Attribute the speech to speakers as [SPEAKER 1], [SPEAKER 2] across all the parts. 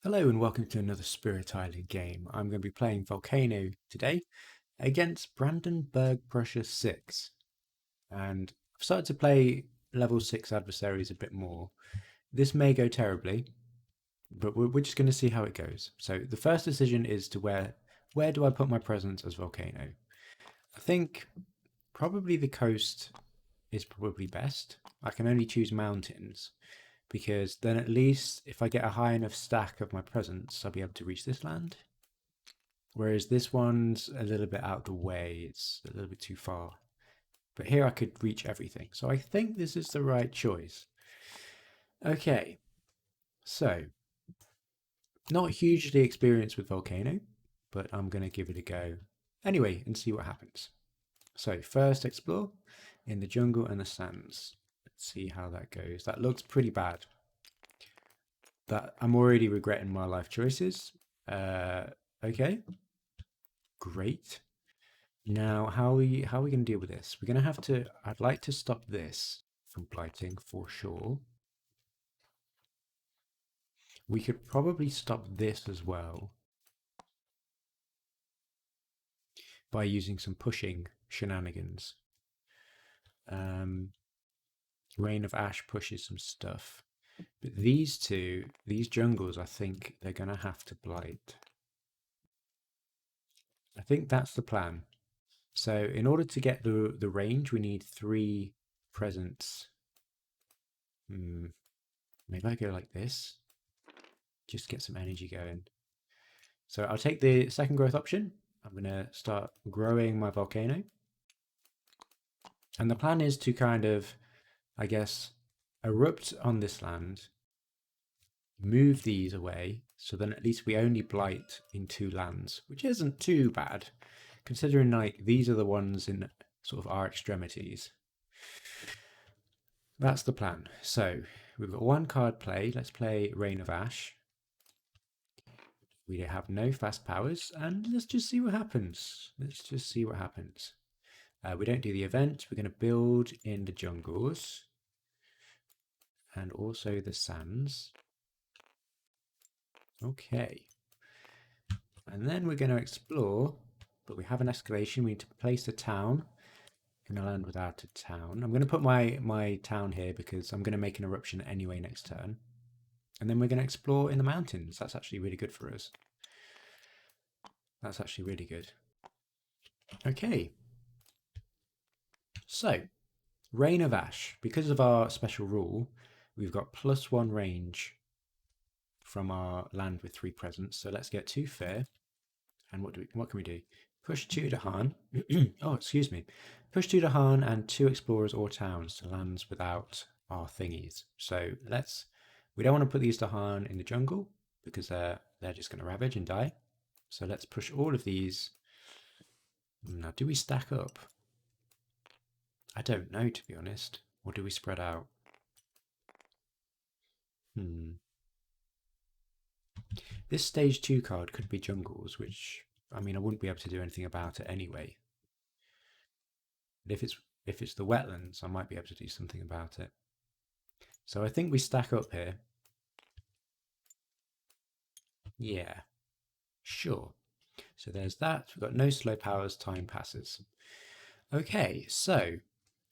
[SPEAKER 1] Hello and welcome to another Spirit Island game. I'm going to be playing Volcano today against Brandenburg-Prussia 6. And I've started to play level 6 adversaries a bit more. This may go terribly, but we're just going to see how it goes. So the first decision is to where do I put my presence as Volcano? I think probably the coast is probably best. I can only choose mountains, because then at least if I get a high enough stack of my presents, I'll be able to reach this land. Whereas this one's a little bit out of the way, it's a little bit too far. But here I could reach everything. So I think this is the right choice. Okay, so not hugely experienced with Volcano, but I'm going to give it a go anyway and see what happens. So first explore in the jungle and the sands. Let's see how that goes. That looks pretty bad. That I'm already regretting my life choices. Okay, great. Now, how are we going to deal with this? We're going to have to. I'd like to stop this from blighting for sure. We could probably stop this as well by using some pushing shenanigans. Rain of Ash pushes some stuff. But these two, these jungles, I think they're going to have to blight. I think that's the plan. So in order to get the range, we need 3 presents. Maybe I go like this. Just get some energy going. So I'll take the second growth option. I'm going to start growing my volcano. And the plan is to kind of, I guess, erupt on this land, move these away, so then at least we only blight in 2 lands, which isn't too bad, considering like these are the ones in sort of our extremities. That's the plan. So we've got 1 card play. Let's play Rain of Ash. We have no fast powers, and let's just see what happens. Let's just see what happens. We don't do the event. We're going to build in the jungles and also the sands. Okay. And then we're going to explore, but we have an escalation. We need to place a town in a land without a town. I'm going to put my town here because I'm going to make an eruption anyway next turn. And then we're going to explore in the mountains. That's actually really good for us. That's actually really good. Okay. So, Rain of Ash. Because of our special rule, we've got +1 range from our land with 3 presents. So let's get 2 fair. And what can we do? Push 2 to Han. Oh, excuse me. Push 2 to Han and 2 explorers or towns to lands without our thingies. So we don't want to put these to Han in the jungle because they're just going to ravage and die. So let's push all of these. Now, do we stack up? I don't know, to be honest. Or do we spread out? This stage 2 card could be jungles, which, I mean, I wouldn't be able to do anything about it anyway. But if it's the wetlands, I might be able to do something about it. So I think we stack up here. Yeah, sure. So there's that. We've got no slow powers, time passes. Okay, so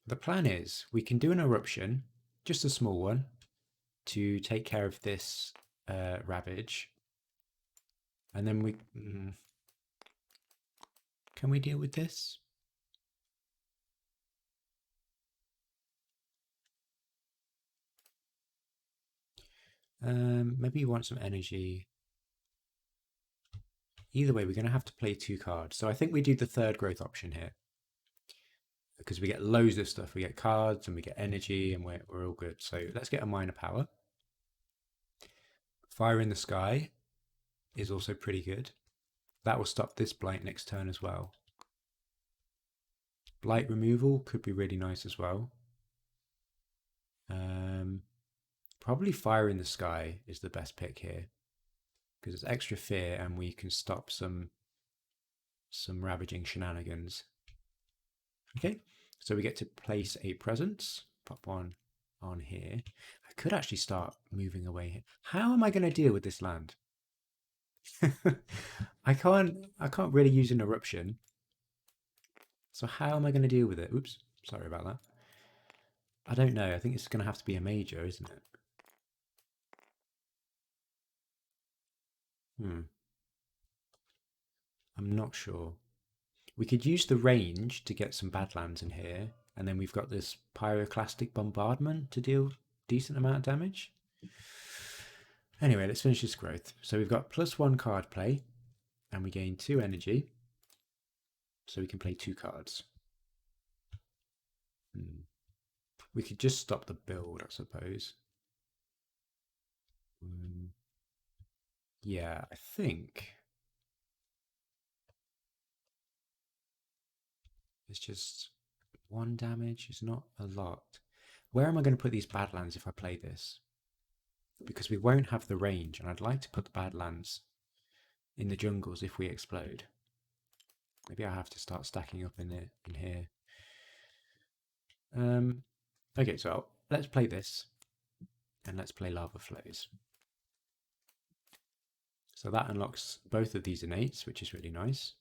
[SPEAKER 1] the plan is we can do an eruption, just a small one, to take care of this ravage. And then we... Can we deal with this? Maybe you want some energy. Either way, we're going to have to play 2 cards. So I think we do the third growth option here. Because we get loads of stuff. We get cards and we get energy and we're all good. So let's get a minor power. Fire in the Sky is also pretty good. That will stop this blight next turn as well. Blight removal could be really nice as well. Probably Fire in the Sky is the best pick here because it's extra fear and we can stop some ravaging shenanigans. Okay, so we get to place a presence. Pop one on here. I could actually start moving away here. How am I going to deal with this land? I can't really use an eruption. So how am I going to deal with it? Oops, sorry about that. I don't know. I think it's going to have to be a major, isn't it? Hmm. I'm not sure. We could use the range to get some Badlands in here, and then we've got this Pyroclastic Bombardment to deal decent amount of damage. Anyway, let's finish this growth. So we've got +1 card play, and we gain 2 energy, so we can play 2 cards. We could just stop the build, I suppose. Yeah, I think it's just 1 damage. It's not a lot. Where am I going to put these Badlands if I play this? Because we won't have the range, and I'd like to put the Badlands in the jungles if we explode. Maybe I have to start stacking up in here. Okay, so let's play this, and let's play Lava Flows. So that unlocks both of these innates, which is really nice.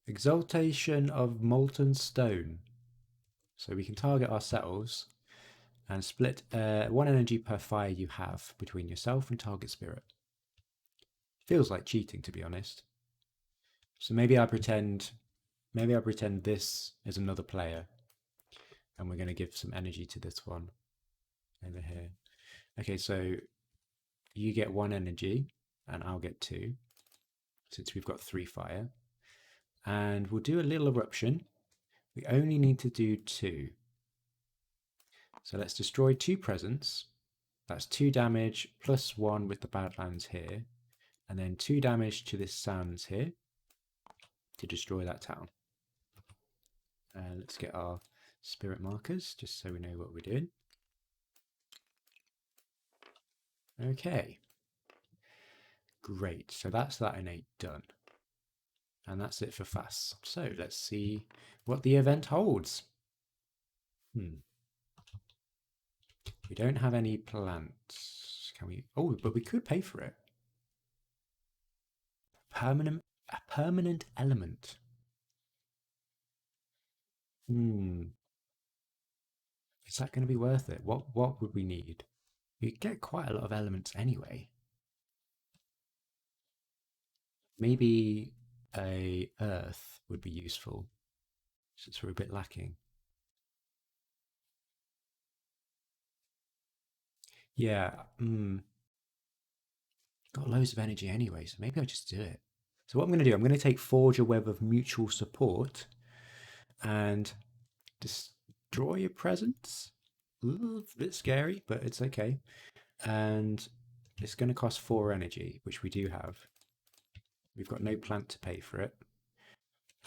[SPEAKER 1] Exaltation of Molten Stone. So we can target ourselves and split 1 energy per fire you have between yourself and target spirit. Feels like cheating, to be honest. So maybe I pretend this is another player, and we're going to give some energy to this one over here. Okay, so you get 1 energy, and I'll get 2, since we've got 3 fire. And we'll do a little eruption. We only need to do 2. So let's destroy 2 presents. That's 2 damage plus 1 with the Badlands here. And then 2 damage to this sands here to destroy that town. Let's get our spirit markers just so we know what we're doing. Okay. Great. So that's that innate done. And that's it for FAS. So let's see what the event holds. We don't have any plants. Can we? Oh, but we could pay for it. A permanent element. Is that going to be worth it? What would we need? We get quite a lot of elements anyway. Maybe a earth would be useful, since we're a bit lacking. Yeah, got loads of energy anyway, so maybe I'll just do it. So what I'm going to do, I'm going to take Forge a Web of Mutual Support and destroy your presence. Ooh, a bit scary, but it's okay. And it's going to cost 4 energy, which we do have. We've got no plant to pay for it.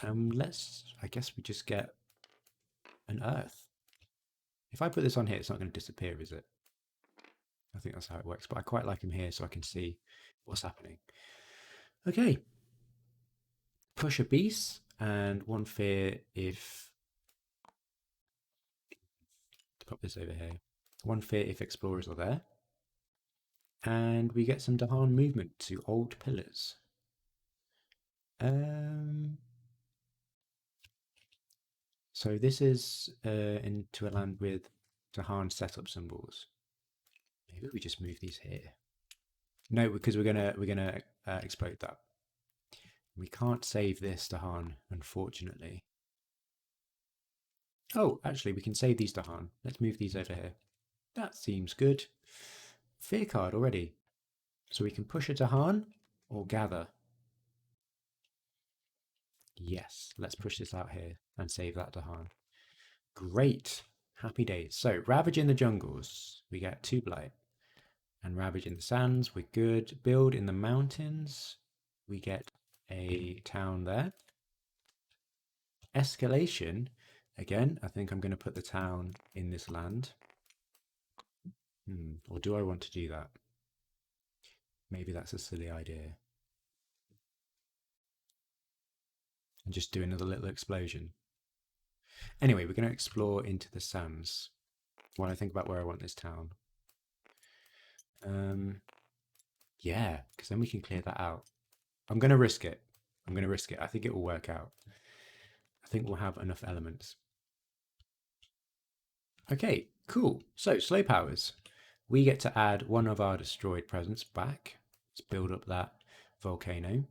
[SPEAKER 1] I guess we just get an earth. If I put this on here, it's not going to disappear, is it? I think that's how it works, but I quite like him here so I can see what's happening. Okay. Push a beast and 1 fear if... Pop this over here. 1 fear if explorers are there. And we get some Dahan movement to old pillars. So this is into a land with Dahan setup symbols. Maybe we just move these here. No, because we're gonna explode that. We can't save this Dahan, unfortunately. Oh, actually, we can save these Dahan. Let's move these over here. That seems good. Fear card already. So we can push a Dahan or gather. Yes, let's push this out here and save that Dahan. Great. Happy days. So, Ravage in the jungles. We get 2 blight. And Ravage in the sands. We're good. Build in the mountains. We get a town there. Escalation. Again, I think I'm going to put the town in this land. Or do I want to do that? Maybe that's a silly idea. And just do another little explosion. Anyway, we're going to explore into the sands while I think about where I want this town. Yeah, because then we can clear that out. I'm going to risk it. I'm going to risk it. I think it will work out. I think we'll have enough elements. Okay, cool. So, slow powers. We get to add one of our destroyed presents back. Let's build up that volcano.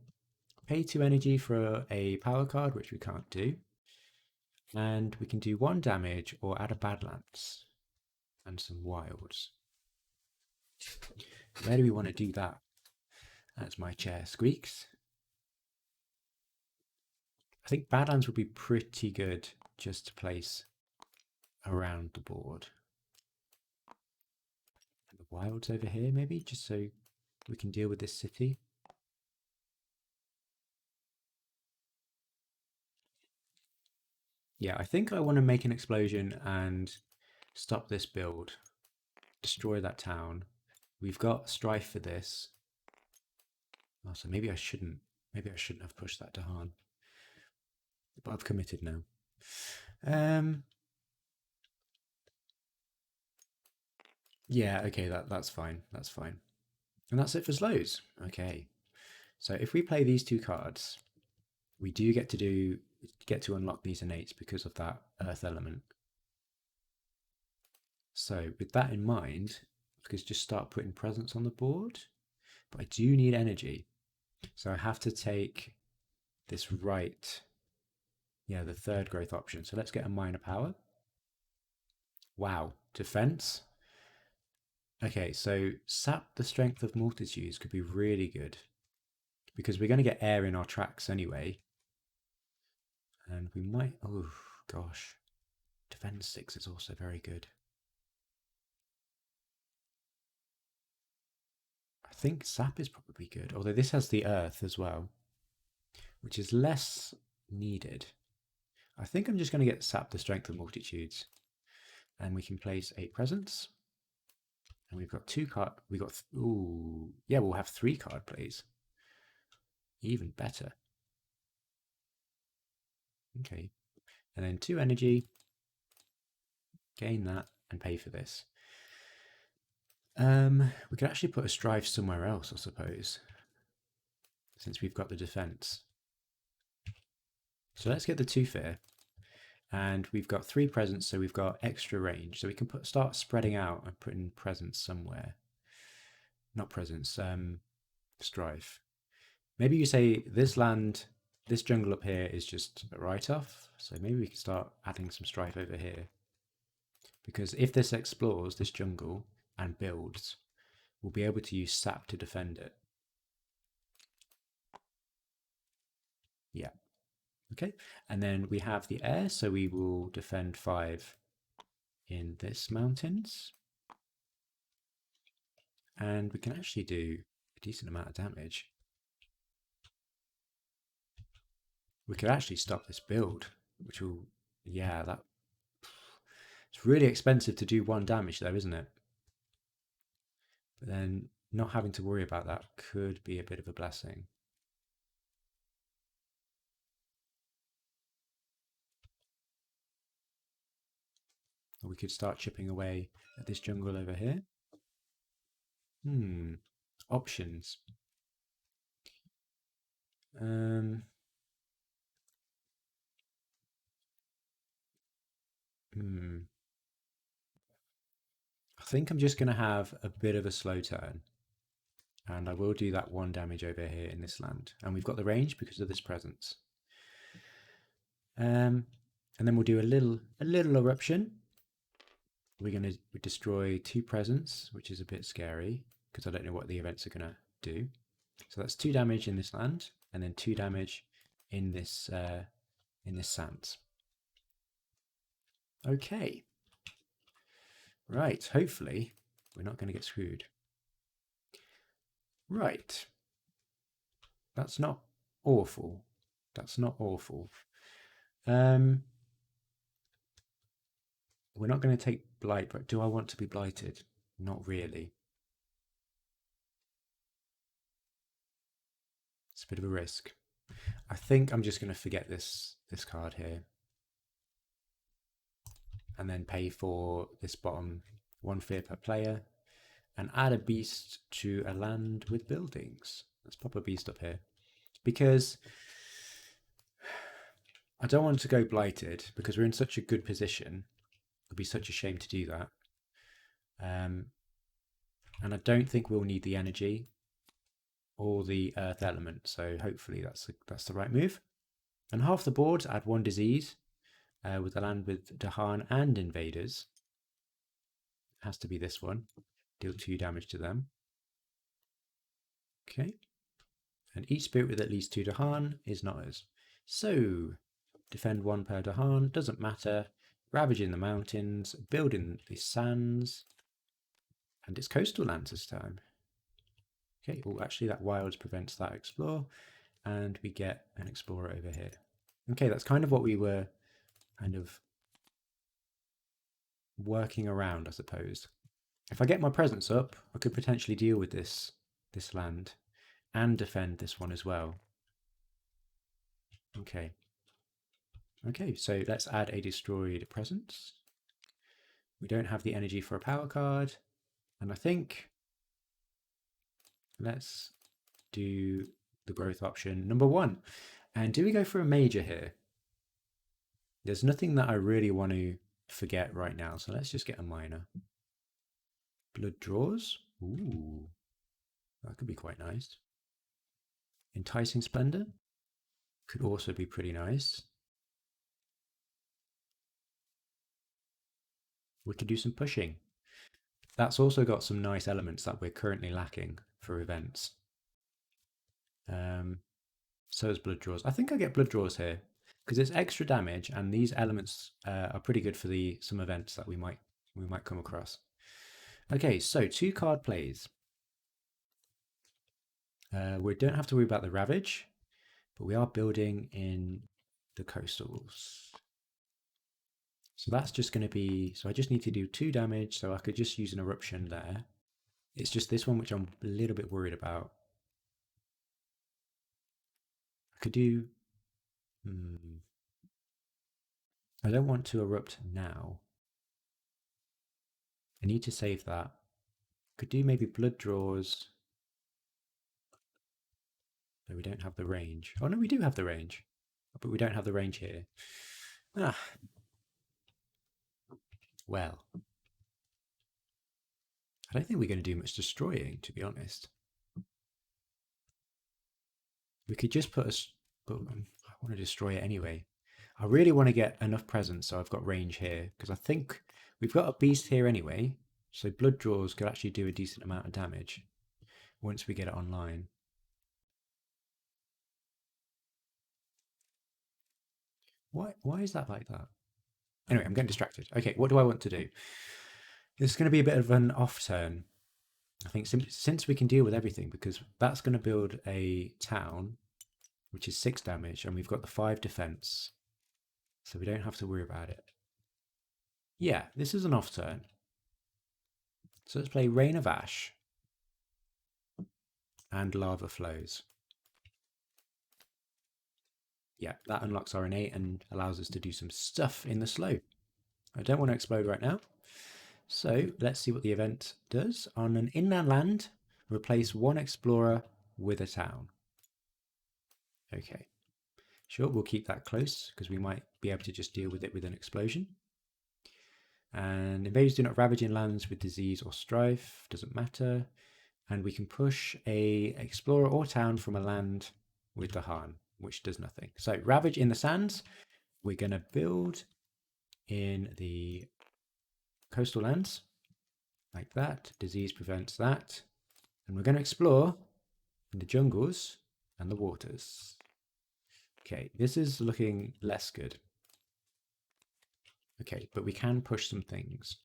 [SPEAKER 1] Pay 2 energy for a power card, which we can't do. And we can do 1 damage or add a Badlands and some wilds. Where do we want to do that? As my chair squeaks. I think Badlands would be pretty good just to place around the board. And the wilds over here, maybe, just so we can deal with this city. Yeah, I think I want to make an explosion and stop this build. Destroy that town. We've got strife for this. Oh, so maybe I shouldn't. Maybe I shouldn't have pushed that to Han. But I've committed now. Yeah, okay, that's fine. That's fine. And that's it for slows. Okay. So if we play these 2 cards, we do get to unlock these innates because of that earth element. So with that in mind, I could just start putting presents on the board. But I do need energy. So I have to take this right, yeah, the 3rd growth option. So let's get a minor power. Wow, defense. Okay, so sap the strength of multitudes could be really good because we're going to get air in our tracks anyway. And we might, oh gosh, defense 6 is also very good. I think sap is probably good, although this has the earth as well, which is less needed. I think I'm just going to get sap the strength of multitudes. And we can place 8 presents. And we've got 2 card. We got, ooh, yeah, we'll have 3 card plays. Even better. Okay. And then 2 energy. Gain that and pay for this. We could actually put a strife somewhere else, I suppose, since we've got the defense. So let's get the 2 fear. And we've got 3 presents, so we've got extra range. So we can start spreading out and putting presents somewhere. Not presents, strife. Maybe you say this land, this jungle up here is just a write-off. So maybe we can start adding some strife over here. Because if this explores this jungle and builds, we'll be able to use sap to defend it. Yeah. Okay. And then we have the air, so we will defend 5 in this mountains. And we can actually do a decent amount of damage. We could actually stop this build, which will, yeah, that, it's really expensive to do 1 damage though, isn't it? But then not having to worry about that could be a bit of a blessing. Or we could start chipping away at this jungle over here. Options. Hmm. I think I'm just going to have a bit of a slow turn. And I will do that 1 damage over here in this land. And we've got the range because of this presence. And then we'll do a little eruption. We're going to destroy 2 presents, which is a bit scary because I don't know what the events are going to do. So that's 2 damage in this land, and then 2 damage in this sand. Okay. Right, hopefully we're not going to get screwed. Right. That's not awful. That's not awful. We're not going to take blight, but do I want to be blighted? Not really. It's a bit of a risk. I think I'm just going to forget this card here. And then pay for this bottom 1 fear per player. and add a beast to a land with buildings. Let's pop a beast up here because I don't want to go blighted because we're in such a good position. It'd be such a shame to do that. And I don't think we'll need the energy or the earth element. So hopefully that's the right move. And half the board, add one disease with the land with Dahan and invaders. It has to be this one. Deal 2 damage to them. Okay. And each spirit with at least 2 Dahan is not us. So defend 1 per Dahan, doesn't matter. Ravage in the mountains, build in the sands, and it's coastal lands this time. Okay, well actually that wilds prevents that explore, and we get an explorer over here. Okay, that's kind of what we were kind of working around, I suppose. If I get my presence up, I could potentially deal with this land and defend this one as well. Okay. Okay, so let's add a destroyed presence. We don't have the energy for a power card, and I think let's do the growth option number 1. And do we go for a major here? There's nothing that I really want to forget right now, so let's just get a minor. Blood draws. Ooh, that could be quite nice. Enticing Splendor could also be pretty nice. We could do some pushing. That's also got some nice elements that we're currently lacking for events. So is blood draws. I think I get blood draws here because it's extra damage, and these elements are pretty good for some events that we might come across. Okay, so 2 card plays. We don't have to worry about the ravage, but we are building in the coastals. So that's just going to be, so I just need to do 2 damage, so I could just use an eruption there. It's just this one which I'm a little bit worried about. I could do, I don't want to erupt now. I need to save that. Could do maybe blood draws. No, we don't have the range. Oh no, we do have the range, but we don't have the range here. Ah, well. I don't think we're going to do much destroying, to be honest. We could just put us, but I want to destroy it anyway. I really want to get enough presence so I've got range here, because I think we've got a beast here anyway, so blood draws could actually do a decent amount of damage once we get it online. Why is that like that? Anyway, I'm getting distracted. Okay, what do I want to do? This is going to be a bit of an off turn. I think since we can deal with everything, because that's going to build a town, which is 6 damage, and we've got the 5 defense, so we don't have to worry about it. Yeah, this is an off turn. So let's play Rain of Ash and Lava Flows. Yeah, that unlocks our innate and allows us to do some stuff in the slow. I don't want to explode right now. So let's see what the event does. On an inland land, replace 1 explorer with a town. Okay, sure, we'll keep that close because we might be able to just deal with it with an explosion. And invaders do not ravage in lands with disease or strife, doesn't matter. And we can push a explorer or town from a land with the Dahan, which does nothing. So ravage in the sands, we're going to build in the coastal lands like that. Disease prevents that. And we're going to explore in the jungles and the waters. Okay, this is looking less good. Okay, but we can push some things.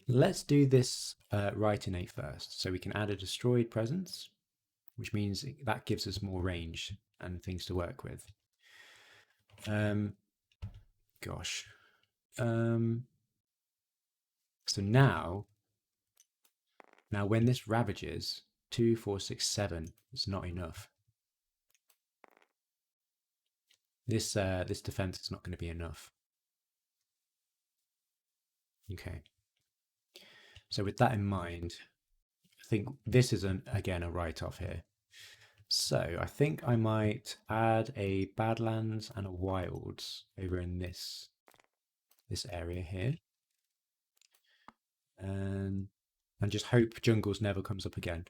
[SPEAKER 1] Let's do this right innate first. So we can add a destroyed presence, which means that gives us more range and things to work with. Gosh. So now when this ravages, 2, 4, 6, 7 is not enough. This defense is not going to be enough. Okay. So with that in mind, I think this is again a write-off here. So I think I might add a Badlands and a Wilds over in this area here, and just hope Jungles never comes up again.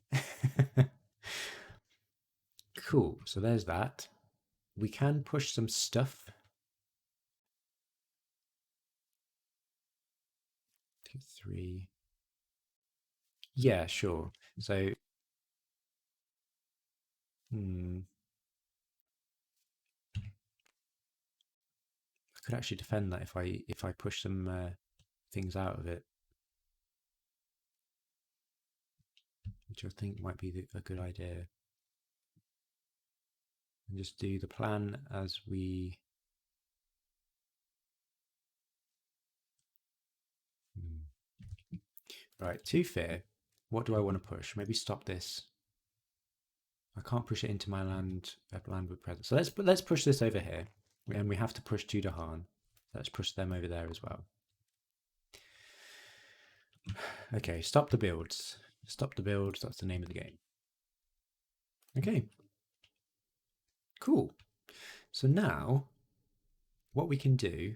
[SPEAKER 1] Cool. So there's that. We can push some stuff. 2, 3. Yeah, sure. So, I could actually defend that if I push some things out of it, which I think might be a good idea. And just do the plan as we. Right, to fear. What do I want to push? Maybe stop this. I can't push it into my land with presence. So let's push this over here, and we have to push to Dahan. Let's push them over there as well. Okay, stop the builds. Stop the builds. That's the name of the game. Okay. Cool. So now, what we can do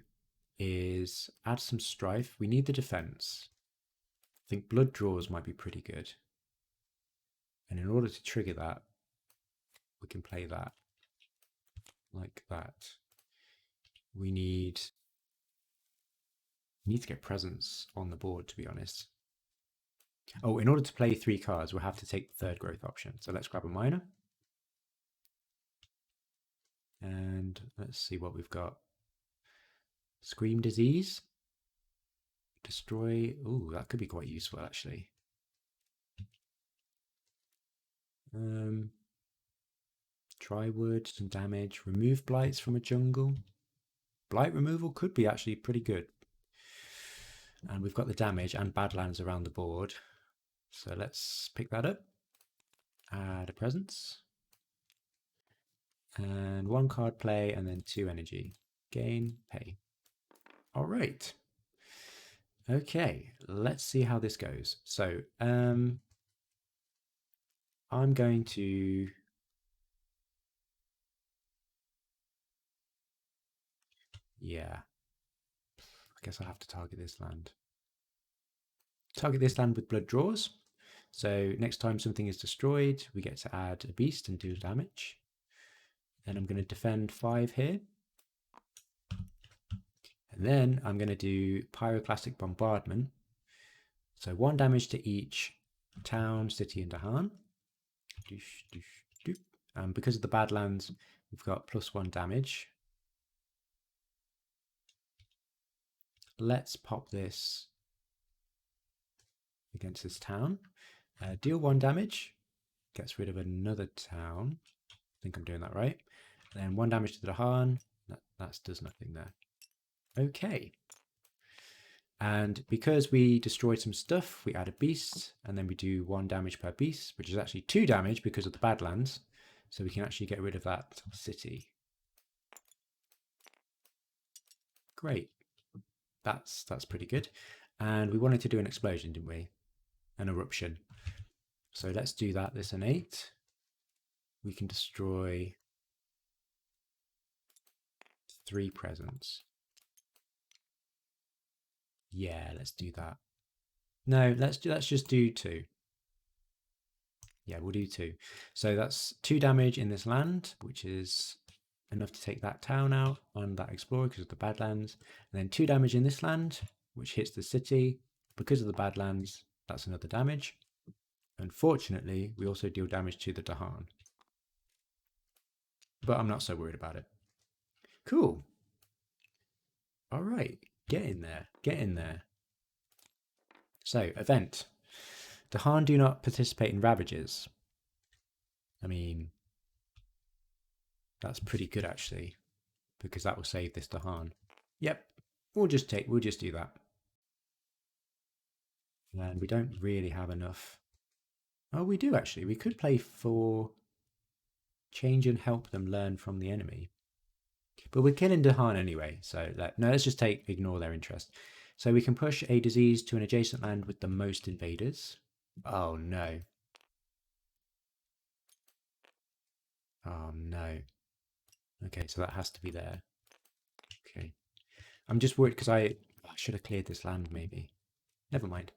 [SPEAKER 1] is add some strife. We need the defense. I think blood draws might be pretty good. And in order to trigger that, we can play that like that. We need to get presence on the board, to be honest. Oh, in order to play 3 cards, we'll have to take the third growth option. So let's grab a minor. And let's see what we've got. Scream Disease. Destroy. Ooh, that could be quite useful, actually. Try wood, some damage. Remove blights from a jungle. Blight removal could be actually pretty good. And we've got the damage and Badlands around the board. So let's pick that up. Add a presence. And 1 card play and then 2 energy. Gain, pay. All right. Okay, let's see how this goes. So I'm going to I guess I'll have to target this land. Target this land with blood draws. So next time something is destroyed, we get to add a beast and do damage. Then I'm going to defend 5 here. And then I'm going to do Pyroclastic Bombardment. So 1 damage to each town, city, and Dahan. Because of the Badlands, we've got +1 damage. Let's pop this against this town. Deal 1 damage. Gets rid of another town. I think I'm doing that right. And then 1 damage to the Dahan. That does nothing there. Okay. And because we destroyed some stuff, we add a beast, and then we do 1 damage per beast, which is actually 2 damage because of the Badlands. So we can actually get rid of that city. Great. That's pretty good. And we wanted to do an explosion, didn't we? An eruption. So let's do that. This an 8. We can destroy 3 presents. Yeah, let's do that. No, let's just do 2. Yeah, we'll do 2. So that's 2 damage in this land, which is enough to take that town out and that explorer because of the Badlands. And then 2 damage in this land, which hits the city because of the Badlands. That's another damage. Unfortunately, we also deal damage to the Dahan. But I'm not so worried about it. Cool. All right, get in there. Get in there. So, event. Dahan do not participate in ravages. I mean, that's pretty good actually, because that will save this Dahan. Yep, we'll just do that. And we don't really have enough. Oh, we do actually. We could play for change and help them learn from the enemy. But we're killing Dahan anyway, so no, let's just ignore their interest. So we can push a disease to an adjacent land with the most invaders. Oh no. Oh no. Okay, so that has to be there. Okay. I'm just worried because I should have cleared this land maybe. Never mind.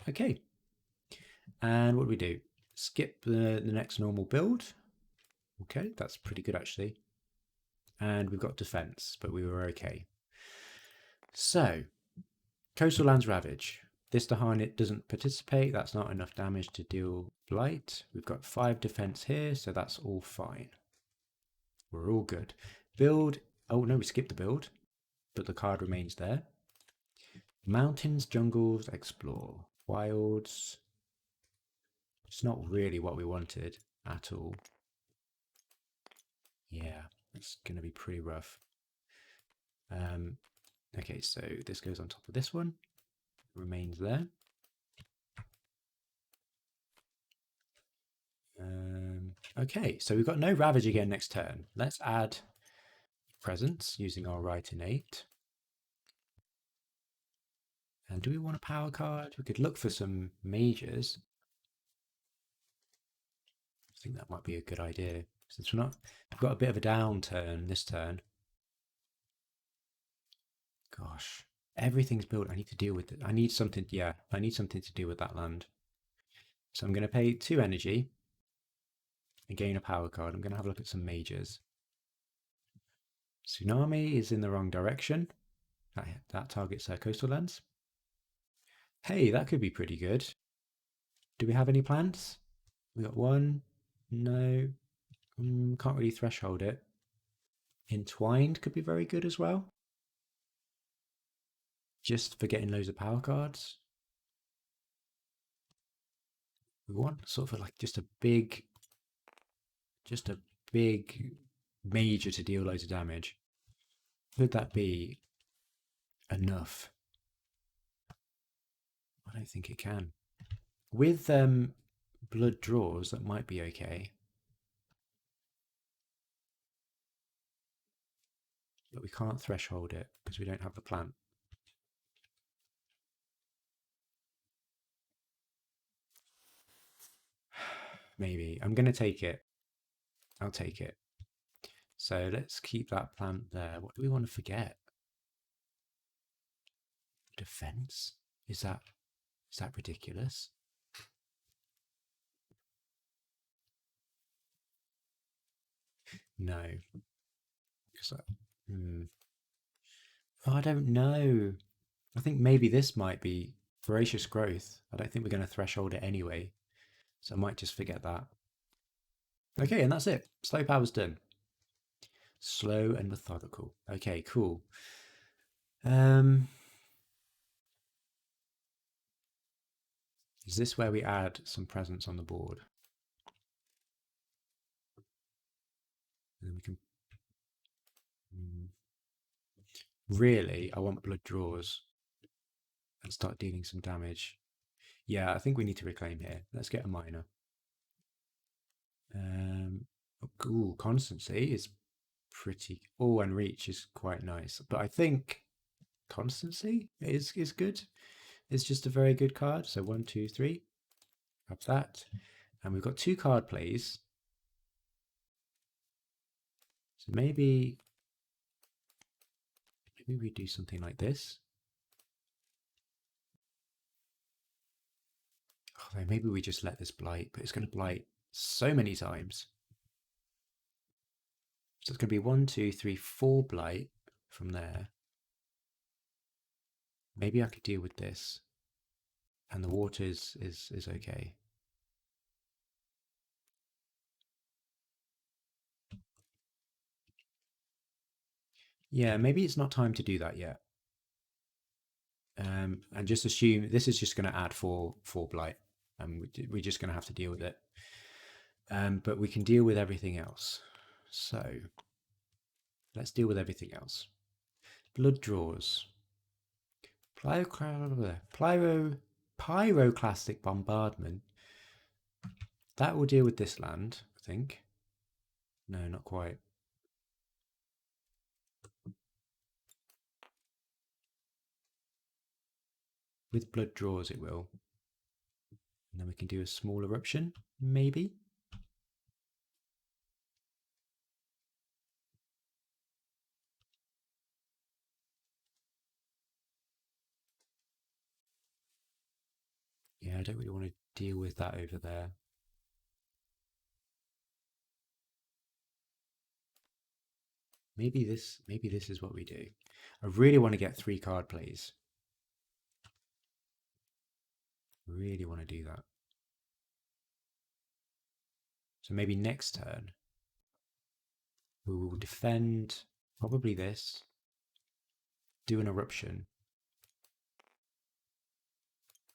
[SPEAKER 1] Okay. And what do we do? Skip the next normal build. Okay, that's pretty good actually. And we've got defense, but we were okay. So, coastal lands ravage. This Dahanit doesn't participate. That's not enough damage to deal blight. We've got 5 defense here, so that's all fine. We're all good. Build. Oh no, we skipped the build, but the card remains there. Mountains, jungles, explore. Wilds. It's not really what we wanted at all. Yeah, it's going to be pretty rough. Okay, so this goes on top of this one. Remains there. Okay, so we've got no Ravage again next turn. Let's add Presence using our right innate. And do we want a power card? We could look for some mages. I think that might be a good idea. Since we've got a bit of a downturn this turn. Gosh, everything's built. I need to deal with it. I need something. Yeah, I need something to deal with that land. So I'm going to pay 2 energy and gain a power card. I'm going to have a look at some mages. Tsunami is in the wrong direction. That targets coastal lands. Hey, that could be pretty good. Do we have any plants? We got 1. No. Can't really threshold it. Entwined could be very good as well. Just for getting loads of power cards. We want sort of like just a big major to deal loads of damage. Could that be enough? I don't think it can. With blood draws, that might be okay. But we can't threshold it because we don't have the plant. Maybe. I'm going to take it. I'll take it. So let's keep that plant there. What do we want to forget? Defense? Is that ridiculous? No. I don't know. I think maybe this might be voracious growth. I don't think we're going to threshold it anyway. So I might just forget that. Okay, and that's it. Slow power's done. Slow and methodical. Okay, cool. Is this where we add some presence on the board? And then we can... Really, I want blood draws and start dealing some damage. Yeah, I think we need to reclaim here. Let's get a minor. Ooh, constancy is pretty... Oh, and reach is quite nice. But I think constancy is good. It's just a very good card. So 1, 2, 3. Grab that. And we've got 2 card plays. So maybe we do something like this. Oh, maybe we just let this blight, but it's going to blight so many times. So it's going to be 1, 2, 3, 4 blight from there. Maybe I could deal with this. And the water is okay. Yeah, maybe it's not time to do that yet. And just assume this is just going to add 4 blight. And we're just going to have to deal with it. But we can deal with everything else. So let's deal with everything else. Blood draws. Pyroclastic bombardment. That will deal with this land, I think. No, not quite. With blood draws, it will. And then we can do a small eruption, maybe. Yeah, I don't really want to deal with that over there. Maybe this is what we do. I really want to get 3 card plays. Really want to do that. So maybe next turn we will defend probably this, do an eruption.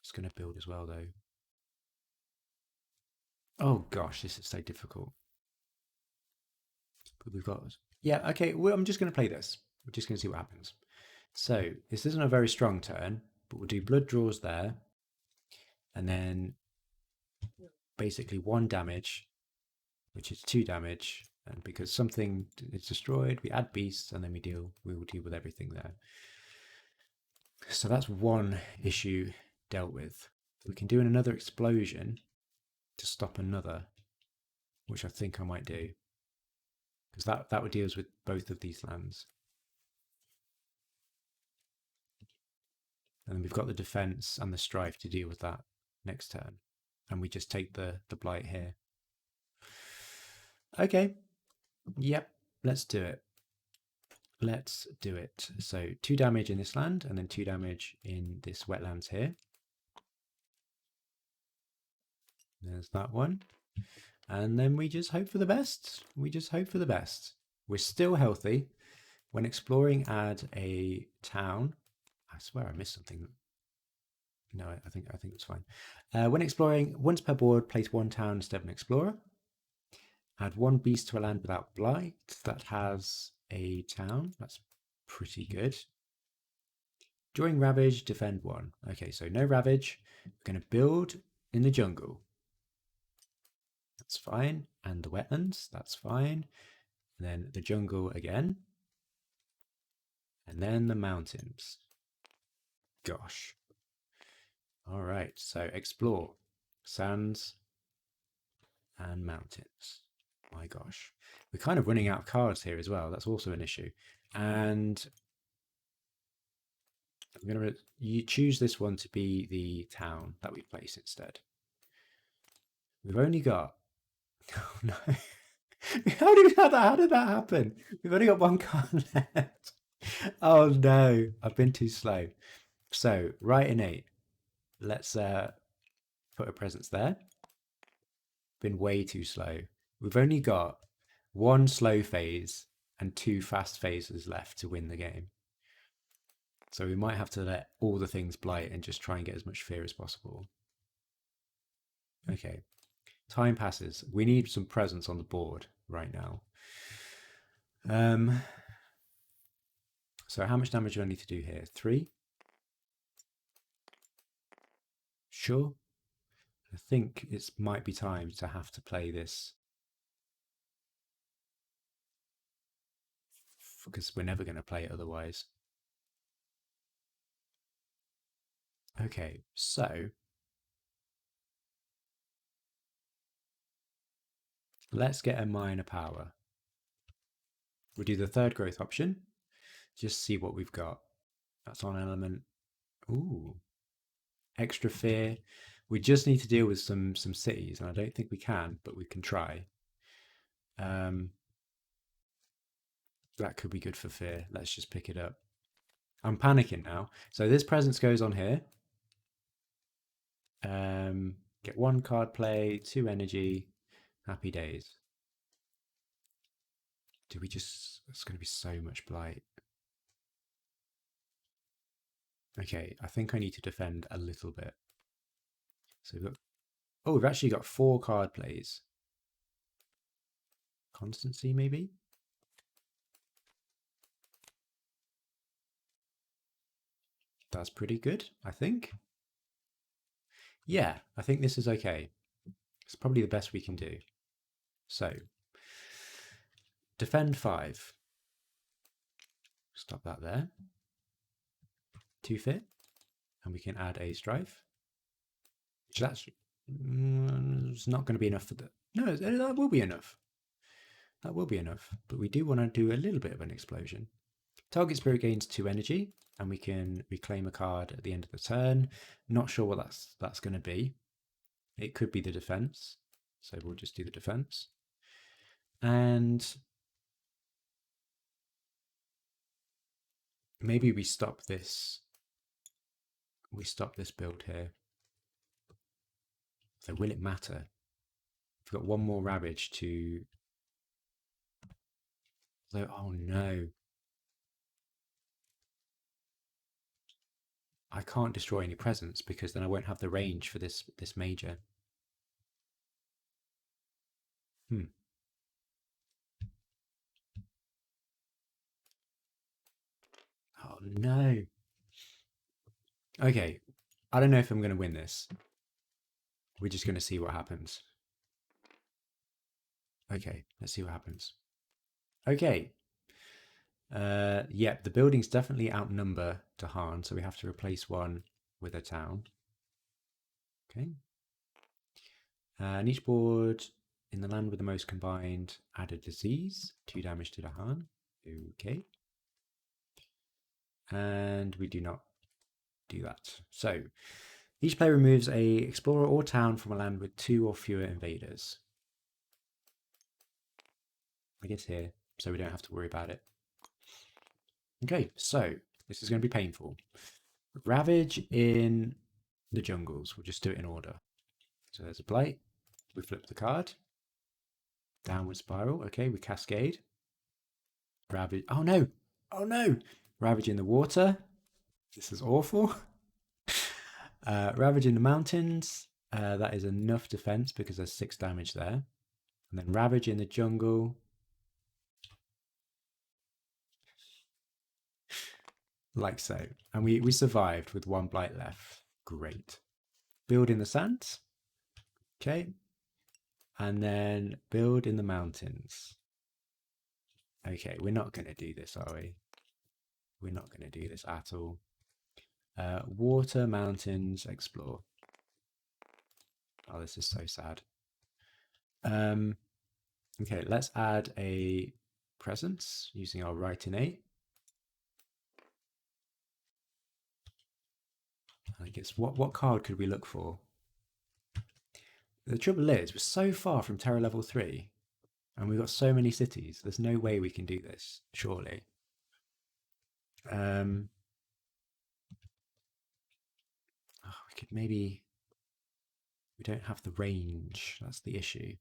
[SPEAKER 1] It's going to build as well though. Oh gosh, this is so difficult. But we've got, yeah, okay, well, I'm just going to play this. We're just going to see what happens. So this isn't a very strong turn, but we'll do blood draws there. And then basically 1 damage, which is 2 damage. And because something is destroyed, we add beasts and then we will deal with everything there. So that's one issue dealt with. We can do another explosion to stop another, which I think I might do. Because that would deal with both of these lands. And then we've got the defense and the strife to deal with that next turn. And we just take the blight here. Okay. Yep. Let's do it. Let's do it. So 2 damage in this land and then 2 damage in this wetlands here. There's that one. And then we just hope for the best. We just hope for the best. We're still healthy. When exploring, add a town. I swear I missed something. No, I think it's fine. When exploring, once per board, place 1 town instead of an explorer. Add 1 beast to a land without blight that has a town. That's pretty good. During ravage, defend 1. Okay, so no ravage. We're going to build in the jungle. That's fine. And the wetlands, that's fine. And then the jungle again. And then the mountains. Gosh. All right, so explore. Sands and mountains. My gosh. We're kind of running out of cards here as well. That's also an issue. And I'm going to choose this one to be the town that we place instead. We've only got... Oh no. How did that happen? We've only got 1 card left. Oh no, I've been too slow. So, right innate. Let's put a presence there. Been way too slow. We've only got 1 slow phase and 2 fast phases left to win the game. So we might have to let all the things blight and just try and get as much fear as possible. Okay. Time passes. We need some presence on the board right now. So how much damage do I need to do here? 3? Sure. I think it might be time to have to play this. Because we're never going to play it otherwise. Okay, so let's get a minor power. We'll do the 3rd growth option. Just see what we've got. That's on element. Ooh. Extra fear. We just need to deal with some cities, and I don't think we can, but we can try. That could be good for fear. Let's just pick it up. I'm panicking now. So this presence goes on here. Get 1 card play, 2 energy. Happy days. Do we just... It's going to be so much blight. Okay, I think I need to defend a little bit. So we've got... Oh, we've actually got 4 card plays. Constancy, maybe? That's pretty good, I think. Yeah, I think this is okay. It's probably the best we can do. So, defend 5. Stop that there. 2 fear. and we can add a strife. So that's it's not going to be enough for the. No, that will be enough. That will be enough. But we do want to do a little bit of an explosion. Target spirit gains 2 energy, and we can reclaim a card at the end of the turn. Not sure what that's going to be. It could be the defense, so we'll just do the defense. And maybe we stop this. We stop this build here. So will it matter? We've got one more Ravage to. So, oh no. I can't destroy any presents because then I won't have the range for this major. Oh no. Okay. I don't know if I'm going to win this. We're just going to see what happens. Okay, let's see what happens. Okay. Yeah, the buildings definitely outnumber Tahan, so we have to replace one with a town. Okay. And each board in the land with the most combined add a disease, 2 damage to Tahan. Okay. And we do not do that. So each player removes a explorer or town from a land with 2 or fewer invaders. I guess here, so we don't have to worry about it. Okay, so this is going to be painful. Ravage in the jungles. We'll just do it in order. So there's a blight. We flip the card. Downward spiral. Okay, we cascade. Ravage. Oh no! Oh no! Ravage in the water. This is awful. Ravage in the mountains. That is enough defense because there's 6 damage there. And then Ravage in the jungle. Like so. And we survived with 1 blight left. Great. Build in the sands. Okay. And then build in the mountains. Okay, we're not going to do this, are we? We're not going to do this at all. Water, mountains, explore. Oh, this is so sad. Okay, let's add a presence using our right innate. I guess what card could we look for? The trouble is, we're so far from Terra level 3, and we've got so many cities. There's no way we can do this, surely. Oh, we could maybe. We don't have the range. That's the issue.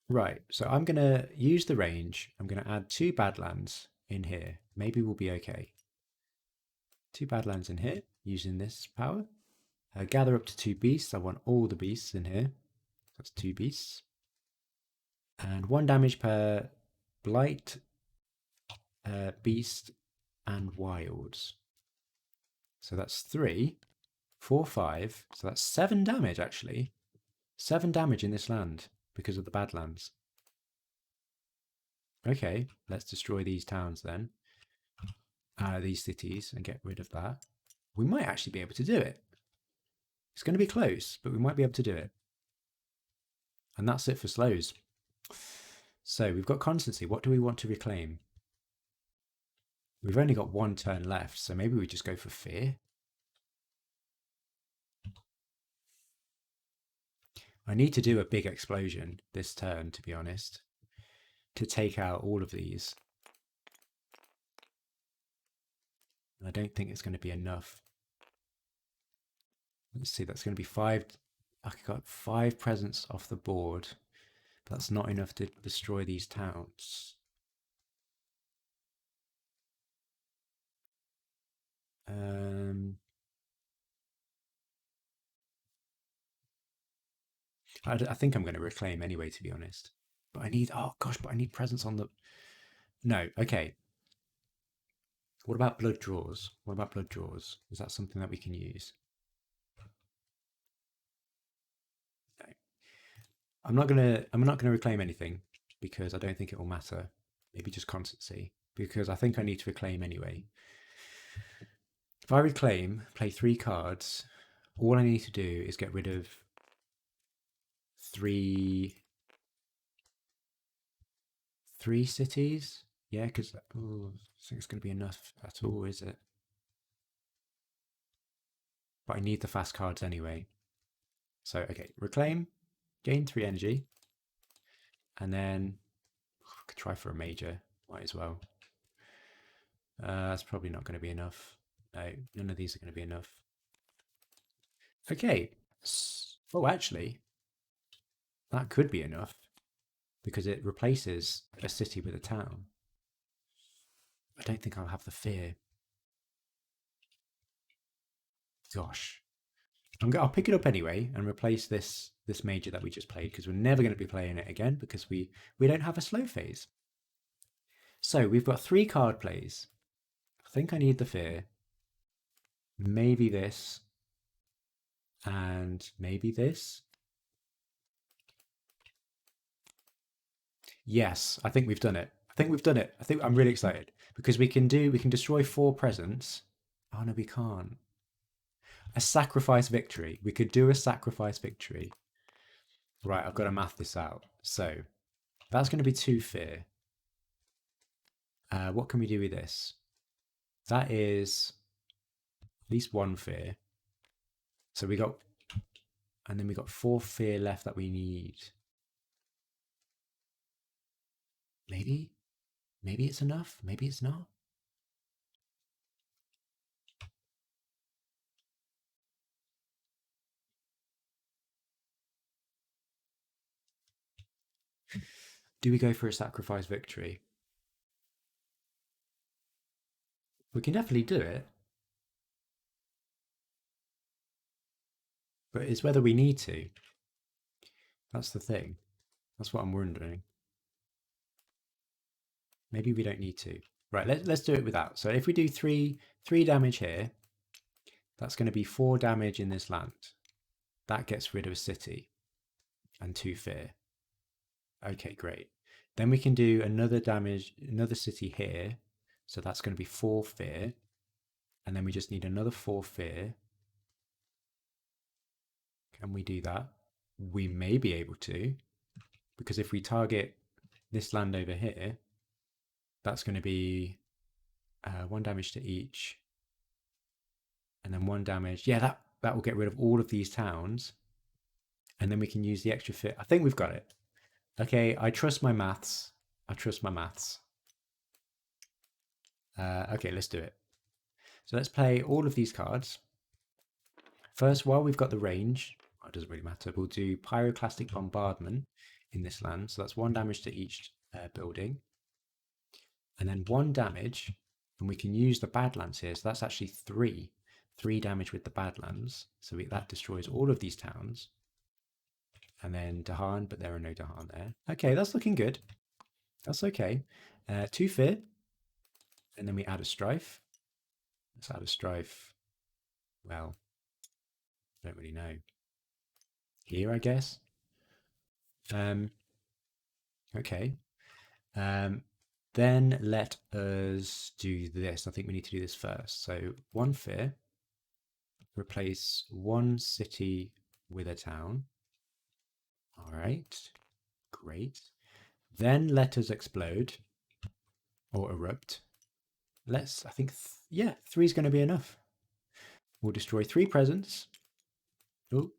[SPEAKER 1] Right, so I'm going to use the range. I'm going to add 2 Badlands in here. Maybe we'll be okay. 2 Badlands in here using this power. Gather up to 2 beasts. I want all the beasts in here. That's 2 beasts. And 1 damage per blight, beast, and wilds. So that's 3, 4, 5. So that's 7 damage actually. 7 damage in this land because of the Badlands. Okay, let's destroy these towns then. These cities and get rid of that. We might actually be able to do it. It's going to be close, but we might be able to do it. And that's it for slows. So we've got constancy. What do we want to reclaim? We've only got 1 turn left, so maybe we just go for fear. I need to do a big explosion this turn, to be honest, to take out all of these. I don't think it's going to be enough. Let's see, that's going to be 5. I got 5 presents off the board. That's not enough to destroy these towns. I think I'm going to reclaim anyway, to be honest. But I need, oh gosh, but I need presents on the. No, okay. What about blood draws? What about blood draws? Is that something that we can use? No. I'm not gonna reclaim anything because I don't think it will matter. Maybe just constancy because I think I need to reclaim anyway. If I reclaim, play 3 cards, all I need to do is get rid of three cities. Yeah, because I don't think it's going to be enough at all, is it? But I need the fast cards anyway. So, okay, reclaim, gain 3 energy, and then I could try for a major. Might as well. That's probably not going to be enough. No, none of these are going to be enough. Okay. Oh, actually, that could be enough because it replaces a city with a town. I don't think I'll have the fear. Gosh. I'll pick it up anyway and replace this major that we just played because we're never going to be playing it again because we don't have a slow phase. So we've got 3 card plays. I think I need the fear. Maybe this. And maybe this. Yes, I think we've done it. I think we've done it. I think I'm really excited because we can destroy 4 presents. Oh no, we can't. A sacrifice victory. We could do a sacrifice victory. Right, I've got to math this out. So that's going to be 2 fear. What can we do with this? That is at least 1 fear. So we got, and then we got 4 fear left that we need. Maybe it's enough. Maybe it's not. Do we go for a sacrifice victory? We can definitely do it, but it's whether we need to. That's the thing. That's what I'm wondering. Maybe we don't need to. Right, let's do it without. So if we do three damage here, that's going to be 4 damage in this land. That gets rid of a city and 2 fear. Okay, great. Then we can do another city here. So that's going to be 4 fear. And then we just need another 4 fear. Can we do that? We may be able to, because if we target this land over here, that's going to be 1 damage to each. And then 1 damage. Yeah, that will get rid of all of these towns. And then we can use the extra fear. I think we've got it. Okay, I trust my maths. Okay, let's do it. So let's play all of these cards. First, while we've got the range, it doesn't really matter, we'll do Pyroclastic Bombardment in this land. So that's 1 damage to each building. And then 1 damage, and we can use the Badlands here. So that's actually 3 damage with the Badlands. So that destroys all of these towns. And then Dahan, but there are no Dahan there. Okay, that's looking good. That's okay. 2 fear. And then we add a strife. Let's add a strife. Well, I don't really know. Here, I guess. Okay. Then let us do this. I think we need to do this first. So 1 fear. Replace 1 city with a town. All right. Great. Then let us explode or erupt. I think, yeah, 3 is going to be enough. We'll destroy 3 presents. Oh,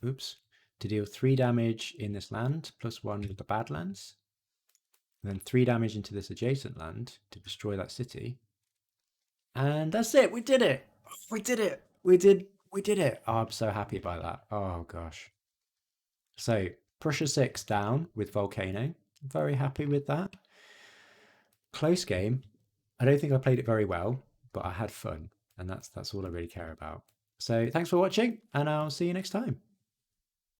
[SPEAKER 1] oops. To deal 3 damage in this land, plus 1 with the Badlands. And then 3 damage into this adjacent land to destroy that city. And that's it. We did it. We did it. We did it. Oh, I'm so happy by that. Oh, gosh. So, Prussia 6 down with Volcano. Very happy with that. Close game. I don't think I played it very well, but I had fun. And that's all I really care about. So, thanks for watching, and I'll see you next time.